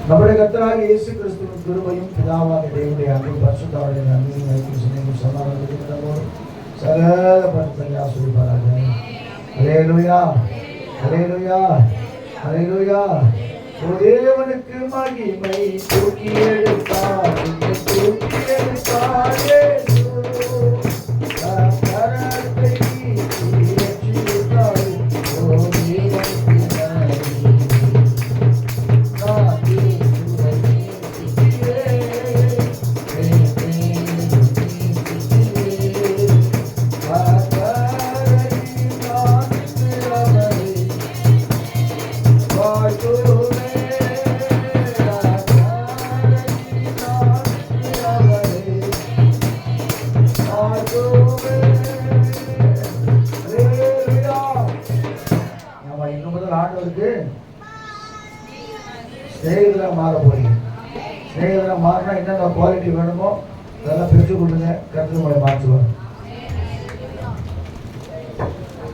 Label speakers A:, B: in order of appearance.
A: நம்முடைய கர்த்தராகிய இயேசு கிறிஸ்துவின் கிருபையும் பிதாவாகிய தேவனுடைய அன்பும் பரிசுத்தவான்களின் அன்பையும் வைக்கும் சமாதானமும் சகல பரிசுத்தங்களை ஆசீர்வதிப்பாராக. அல்லேலூயா, அல்லேலூயா, அல்லேலூயா. தேவனுக்கு மகிமை, தூக்கி எடுத்தார், தூக்கி எடுத்தார் இயேசு. கரத்தை நீட்டி ரட்சித்தார். ஓ தேவனுக்கு நன்றி. ஆண்டவருக்கு ஸ்நேகிதரா மாற போறீங்க. ஸ்நேகிதரா மாறினா என்னென்ன குவாலிட்டி வேணுமோ அதெல்லாம் பெற்றுக் கொள்ளுங்க. கர்த்தர் உங்களை மாற்றுவார்.